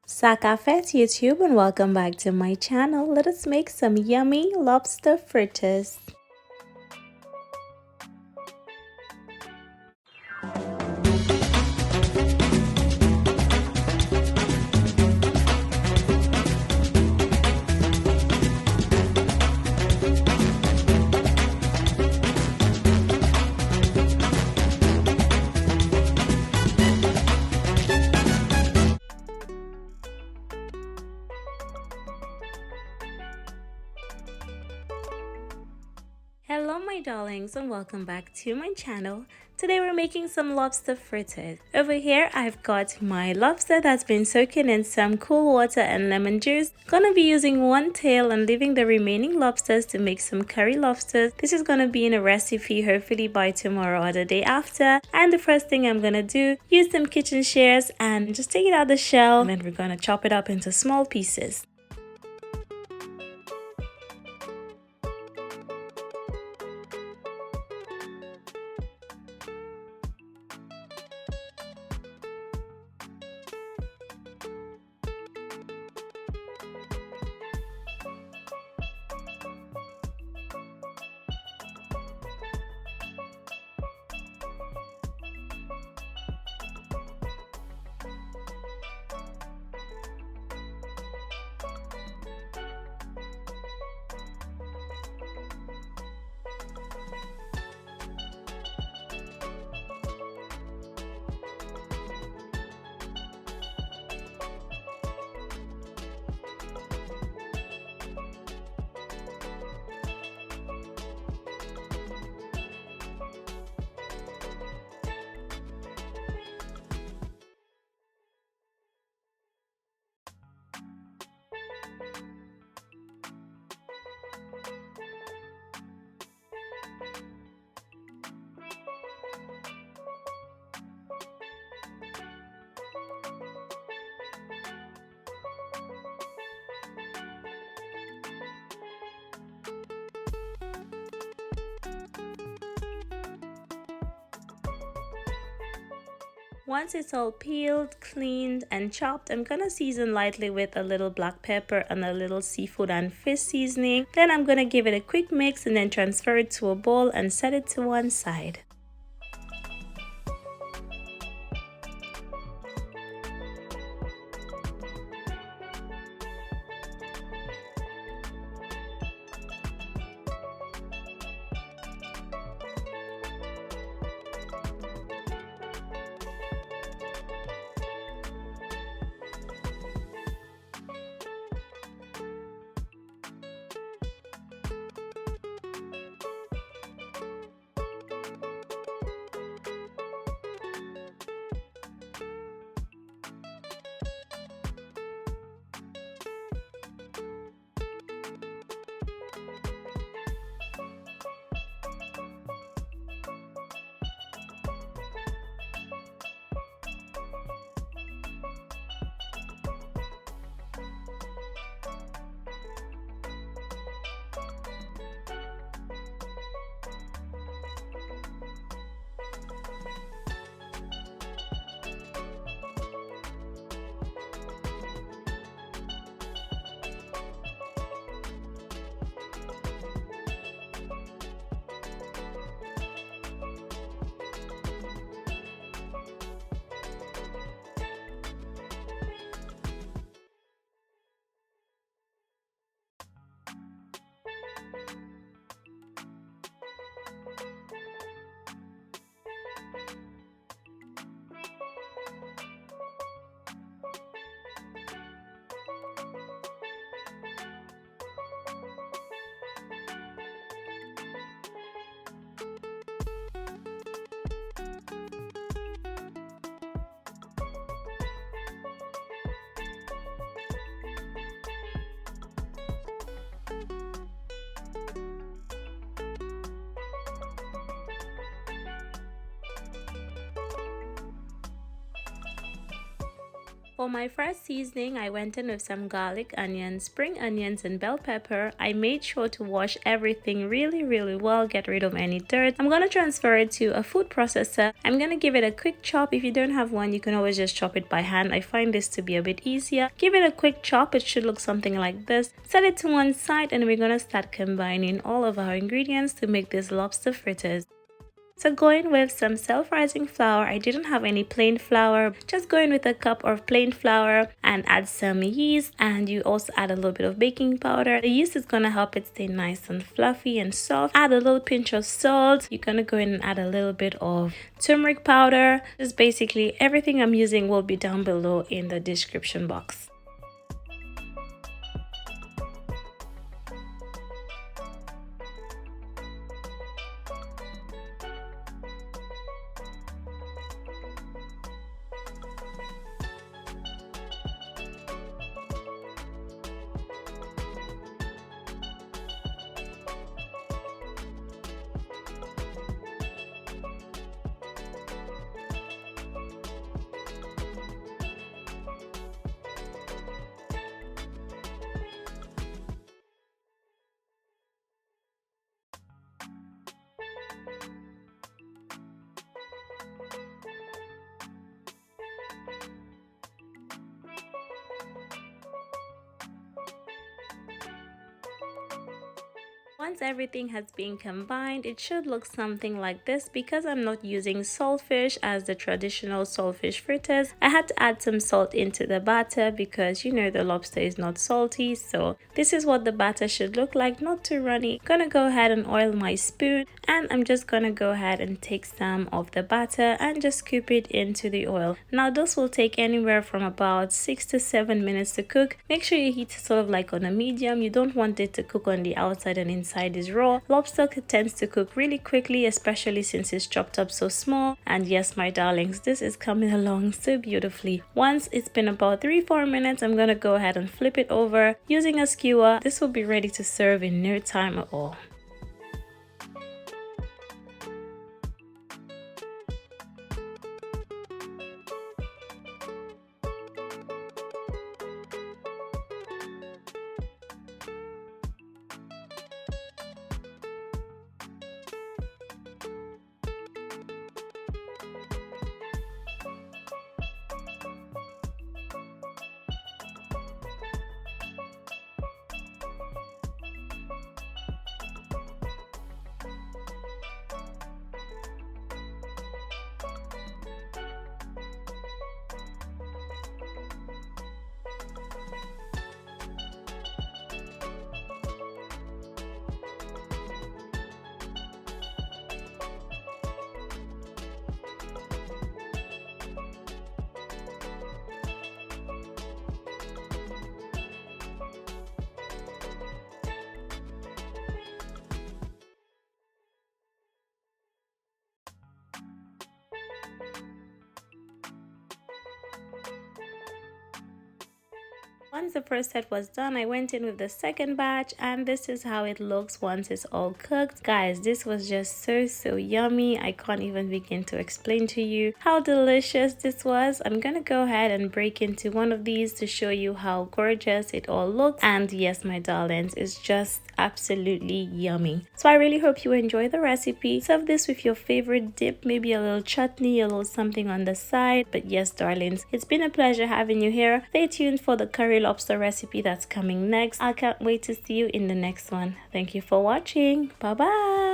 Sakafet YouTube and welcome back to my channel. Let us make some yummy lobster fritters. Hello my darlings and welcome back to my channel. Today we're making some lobster fritters. Over here I've got my lobster that's been soaking in some cool water and lemon juice. Gonna be using one tail and leaving the remaining lobsters to make some curry lobsters. This is gonna be in a recipe hopefully by tomorrow or the day after. And the first thing I'm gonna do, use some kitchen shears and just take it out of the shell, and then we're gonna chop it up into small pieces. Once it's all peeled, cleaned, and chopped, I'm gonna season lightly with a little black pepper and a little seafood and fish seasoning. Then I'm gonna give it a quick mix and then transfer it to a bowl and set it to one side. For my first seasoning, I went in with some garlic, onions, spring onions, and bell pepper. I made sure to wash everything really well, get rid of any dirt. I'm gonna transfer it to a food processor. I'm gonna give it a quick chop. If you don't have one, you can always just chop it by hand. I find this to be a bit easier. Give it a quick chop. It should look something like this. Set it to one side and we're gonna start combining all of our ingredients to make these lobster fritters. So going with some self-rising flour. I didn't have any plain flour, just going with a cup of plain flour and add some yeast, and you also add a little bit of baking powder. The yeast is gonna help it stay nice and fluffy and soft. Add a little pinch of salt. You're gonna go in and add a little bit of turmeric powder. Just basically everything I'm using will be down below in the description box. Once everything has been combined, it should look something like this. Because I'm not using saltfish as the traditional saltfish fritters, I had to add some salt into the batter because you know the lobster is not salty. So this is what the batter should look like, not too runny. Gonna go ahead and oil my spoon, and I'm just gonna go ahead and take some of the batter and just scoop it into the oil. Now this will take anywhere from about 6 to 7 minutes to cook. Make sure you heat it sort of like on a medium. You don't want it to cook on the outside and inside is raw. Lobster tends to cook really quickly, especially since it's chopped up so small. And yes, my darlings, this is coming along so beautifully. Once it's been about 3-4 minutes, I'm gonna go ahead and flip it over using a skewer. This will be ready to serve in no time at all. Once the first set was done, I went in with the second batch, and this is how it looks once it's all cooked. Guys, this was just so yummy. I can't even begin to explain to you how delicious this was. I'm gonna go ahead and break into one of these to show you how gorgeous it all looks. And yes, my darlings, it's just absolutely yummy. So I really hope you enjoy the recipe. Serve this with your favorite dip, maybe a little chutney, a little something on the side. But yes, darlings, it's been a pleasure having you here. Stay tuned for the curry lobster recipe that's coming next. I can't wait to see you in the next one. Thank you for watching. Bye bye.